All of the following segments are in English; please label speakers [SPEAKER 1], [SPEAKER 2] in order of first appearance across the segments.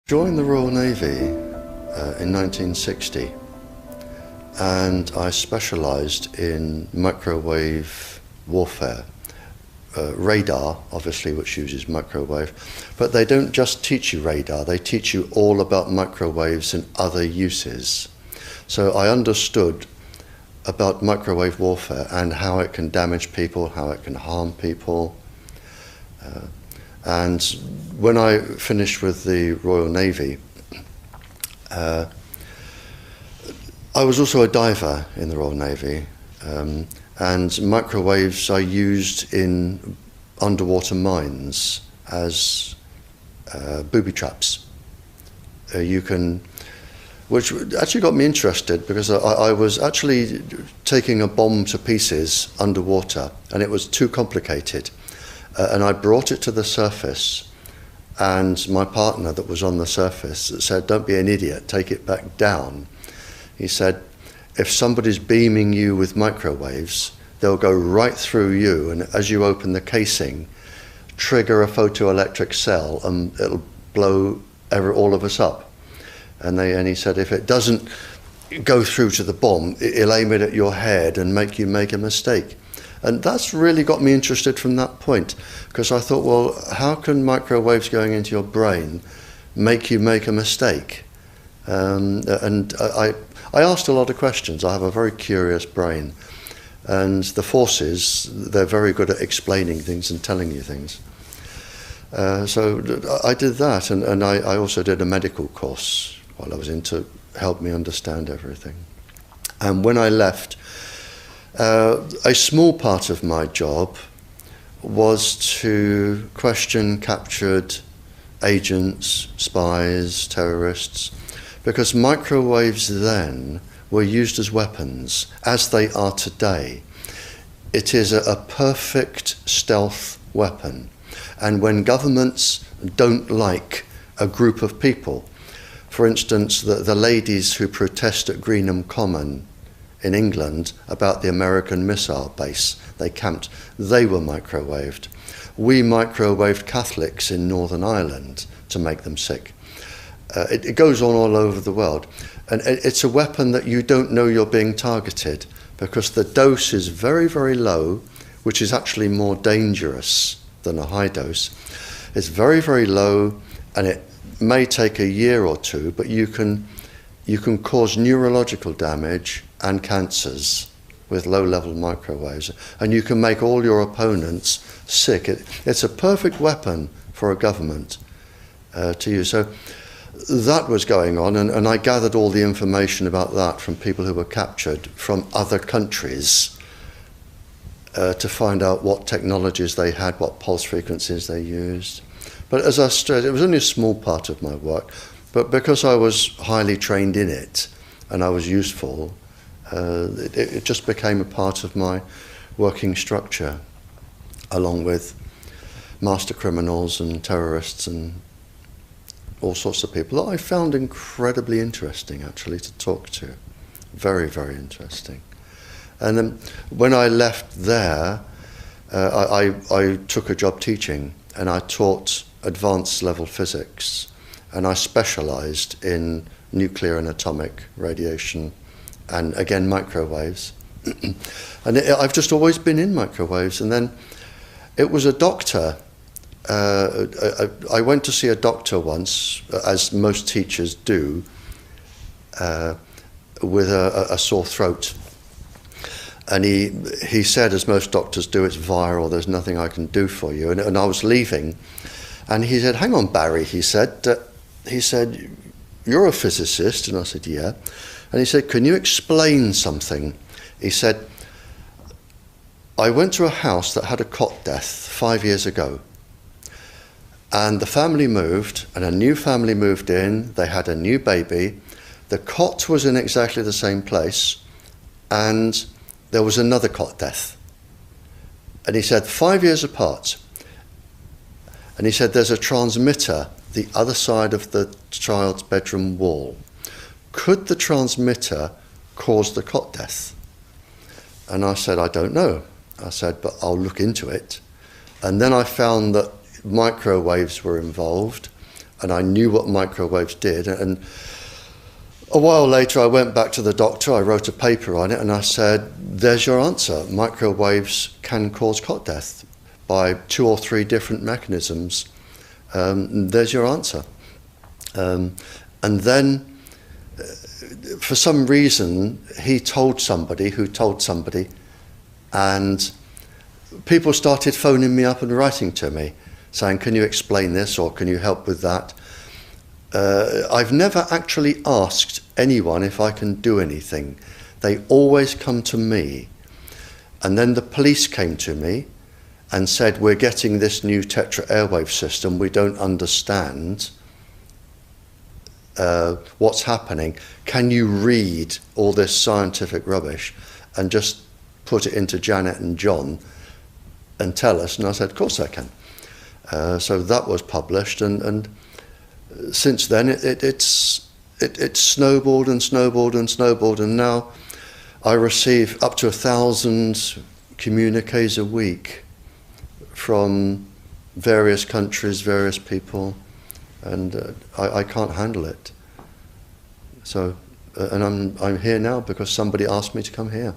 [SPEAKER 1] Joined the Royal Navy in 1960, and I specialised in microwave warfare. Radar, obviously, which uses microwave, but they don't just teach you radar, they teach you all about microwaves and other uses. So I understood about microwave warfare and how it can damage people, how it can harm people. And when I finished with the Royal Navy, I was also a diver in the Royal Navy, and microwaves I used in underwater mines as booby traps. Which actually got me interested, because I was actually taking a bomb to pieces underwater, and it was too complicated. And I brought it to the surface, and my partner that was on the surface said, "Don't be an idiot, take it back down." He said, "If somebody's beaming you with microwaves, they'll go right through you, and as you open the casing, trigger a photoelectric cell, and it'll blow all of us up." And he said, "If it doesn't go through to the bomb, it'll aim it at your head and make you make a mistake." And that's really got me interested from that point, because I thought, well, how can microwaves going into your brain make you make a mistake? And I asked a lot of questions. I have a very curious brain. And the forces, they're very good at explaining things and telling you things. So I did that, and I also did a medical course while I was in to help me understand everything. And when I left, a small part of my job was to question captured agents, spies, terrorists, because microwaves then were used as weapons, as they are today. It is a perfect stealth weapon, and when governments don't like a group of people, for instance, the ladies who protest at Greenham Common in England about the American missile base they camped, they were microwaved. We microwaved Catholics in Northern Ireland to make them sick. It goes on all over the world, and it's a weapon that you don't know you're being targeted, because the dose is very, very low, which is actually more dangerous than a high dose. It's very, very low, and it may take a year or two, but you can cause neurological damage and cancers with low-level microwaves, and you can make all your opponents sick. It's a perfect weapon for a government to use. So that was going on, and I gathered all the information about that from people who were captured from other countries to find out what technologies they had, what pulse frequencies they used. But as I said, it was only a small part of my work, but because I was highly trained in it and I was useful, it just became a part of my working structure, along with master criminals and terrorists and all sorts of people that I found incredibly interesting, actually, to talk to. Very, very interesting. And then when I left there, I took a job teaching, and I taught advanced level physics, and I specialised in nuclear and atomic radiation, and again microwaves. And I've just always been in microwaves. And then it was a doctor. I went to see a doctor once, as most teachers do, with a sore throat. And he said, as most doctors do, "It's viral, there's nothing I can do for you." And I was leaving, and he said, "Hang on, Barrie," he said, "you're a physicist?" And I said, "Yeah." And he said, "Can you explain something?" He said, "I went to a house that had a cot death 5 years ago. And the family moved, and a new family moved in. They had a new baby. The cot was in exactly the same place, and there was another cot death." And he said, 5 years apart. And he said, "There's a transmitter the other side of the child's bedroom wall. Could the transmitter cause the cot death?" And I said, "I don't know." I said, "But I'll look into it." And then I found that microwaves were involved, and I knew what microwaves did. And a while later, I went back to the doctor, I wrote a paper on it, and I said, there's your answer. Microwaves can cause cot death by 2 or 3 different mechanisms. There's your answer. And then, for some reason, he told somebody who told somebody, and people started phoning me up and writing to me, saying, can you explain this, or can you help with that? I've never actually asked anyone if I can do anything. They always come to me. And then the police came to me and said, we're getting this new Tetra airwave system, we don't understand what's happening. Can you read all this scientific rubbish and just put it into Janet and John and tell us? And I said, of course I can. So that was published, and since then it's snowballed and snowballed and snowballed, and now I receive up to 1,000 communiques a week from various countries, various people, and I can't handle it. So, and I'm here now because somebody asked me to come here.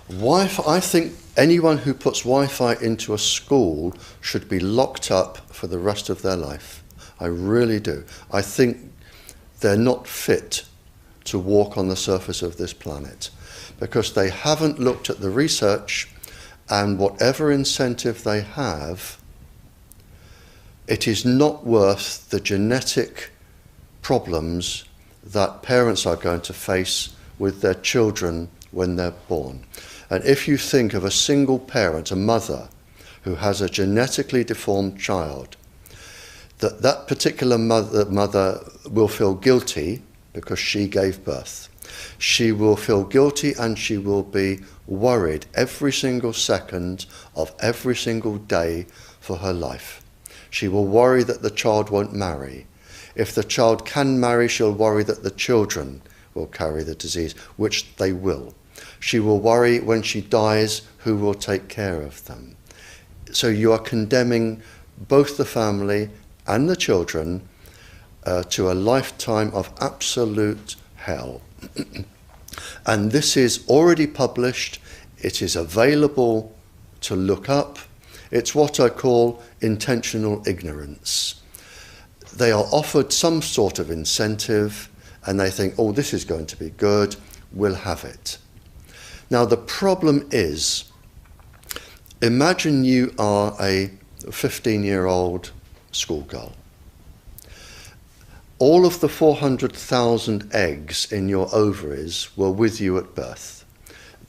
[SPEAKER 1] Wi-Fi, I think anyone who puts Wi-Fi into a school should be locked up for the rest of their life. I really do. I think they're not fit to walk on the surface of this planet because they haven't looked at the research, and whatever incentive they have, it is not worth the genetic problems that parents are going to face with their children when they're born. And if you think of a single parent, a mother, who has a genetically deformed child, that particular mother will feel guilty because she gave birth. She will feel guilty, and she will be worried every single second of every single day for her life. She will worry that the child won't marry. If the child can marry, she'll worry that the children will carry the disease, which they will. She will worry when she dies who will take care of them. So you are condemning both the family and the children to a lifetime of absolute hell. And this is already published. It is available to look up. It's what I call intentional ignorance. They are offered some sort of incentive, and they think, oh, this is going to be good, we'll have it. Now, the problem is, imagine you are a 15-year-old schoolgirl. All of the 400,000 eggs in your ovaries were with you at birth.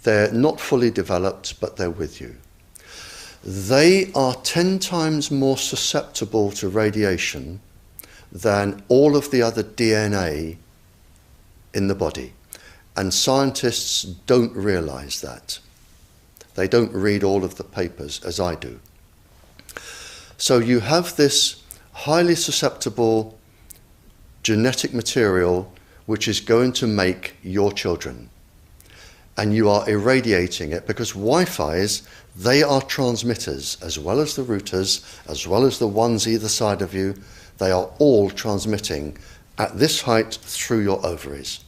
[SPEAKER 1] They're not fully developed, but they're with you. They are 10 times more susceptible to radiation than all of the other DNA in the body. And scientists don't realize that. They don't read all of the papers as I do. So you have this highly susceptible genetic material which is going to make your children. And you are irradiating it because Wi-Fis, they are transmitters as well as the routers, as well as the ones either side of you. They are all transmitting at this height through your ovaries.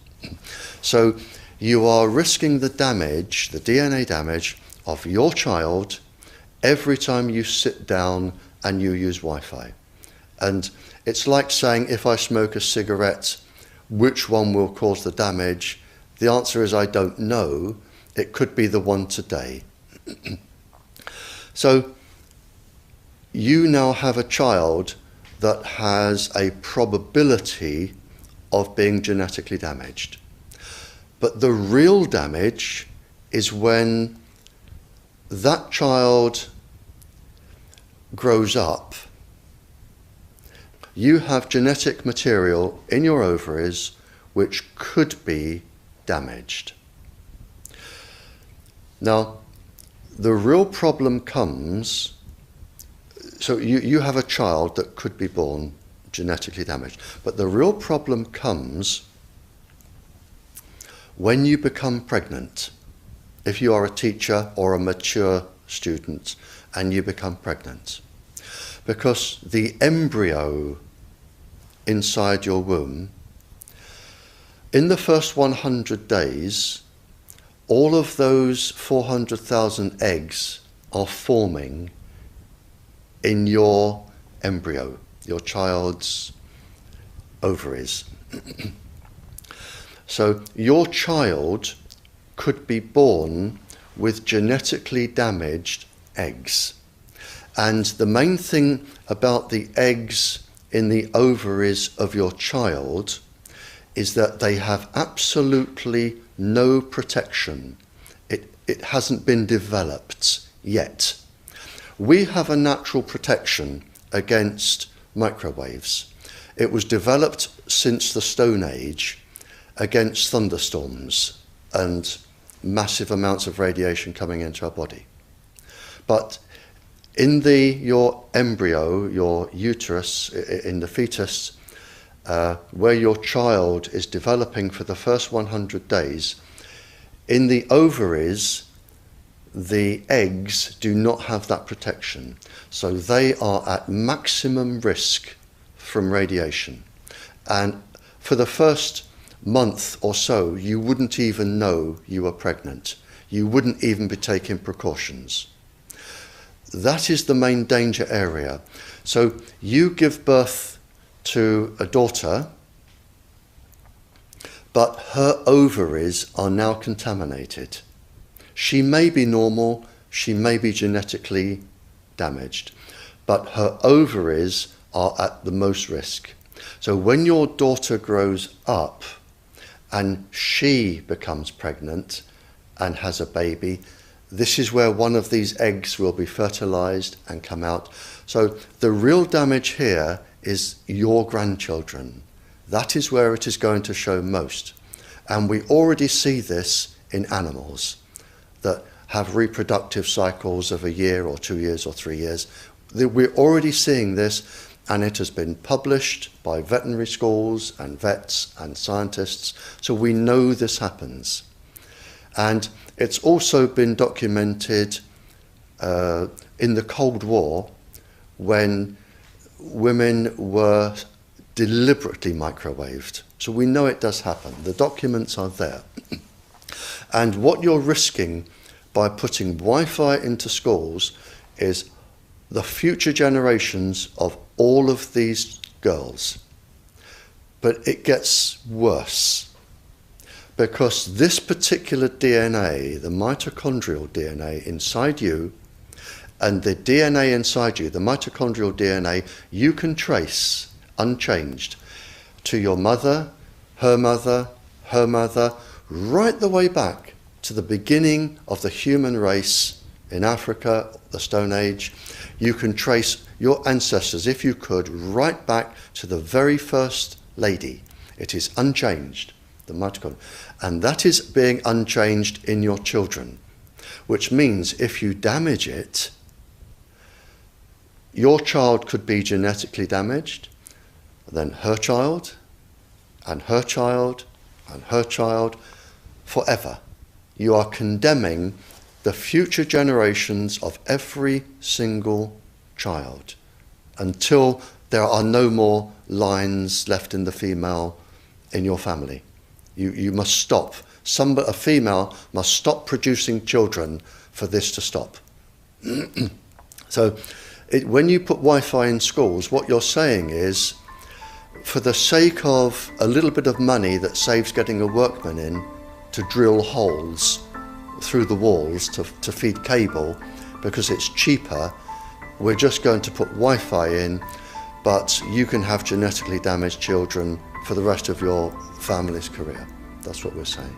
[SPEAKER 1] So you are risking the damage, the DNA damage of your child every time you sit down and you use Wi-Fi. And it's like saying, if I smoke a cigarette, which one will cause the damage? The answer is I don't know. It could be the one today. So you now have a child that has a probability of being genetically damaged. But the real damage is when that child grows up. You have genetic material in your ovaries which could be damaged. Now, the real problem comes, so you have a child that could be born genetically damaged, but the real problem comes when you become pregnant. If you are a teacher or a mature student and you become pregnant. because the embryo inside your womb, in the first 100 days, all of those 400,000 eggs are forming in your embryo, your child's ovaries. So your child could be born with genetically damaged eggs. And the main thing about the eggs in the ovaries of your child is that they have absolutely no protection. It hasn't been developed yet. We have a natural protection against microwaves. It was developed since the Stone Age against thunderstorms and massive amounts of radiation coming into our body. But in your embryo, your uterus, in the fetus, where your child is developing for the first 100 days, in the ovaries, the eggs do not have that protection. So they are at maximum risk from radiation. And for the first month or so, you wouldn't even know you were pregnant. You wouldn't even be taking precautions. That is the main danger area. So you give birth to a daughter, but her ovaries are now contaminated. She may be normal, she may be genetically damaged, but her ovaries are at the most risk. So when your daughter grows up and she becomes pregnant and has a baby, this is where one of these eggs will be fertilized and come out. So the real damage here is your grandchildren. That is where it is going to show most. And we already see this in animals that have reproductive cycles of a year or 2 years or 3 years. We're already seeing this, and it has been published by veterinary schools and vets and scientists. So we know this happens. And it's also been documented in the Cold War when women were deliberately microwaved. So we know it does happen. The documents are there. And what you're risking by putting Wi-Fi into schools is the future generations of all of these girls. But it gets worse, because this particular DNA, the mitochondrial DNA inside you, and the DNA inside you, the mitochondrial DNA, you can trace unchanged to your mother, her mother, her mother, right the way back to the beginning of the human race in Africa, the Stone Age. You can trace your ancestors, if you could, right back to the very first lady. It is unchanged, the mitochondria. And that is being unchanged in your children, which means if you damage it, your child could be genetically damaged, then her child, and her child, and her child, forever. You are condemning the future generations of every single child until there are no more lines left in the female in your family. You must stop. A female must stop producing children for this to stop. So when you put Wi-Fi in schools, what you're saying is, for the sake of a little bit of money that saves getting a workman in to drill holes through the walls to feed cable, because it's cheaper, we're just going to put Wi-Fi in, but you can have genetically damaged children for the rest of your family's career. That's what we're saying.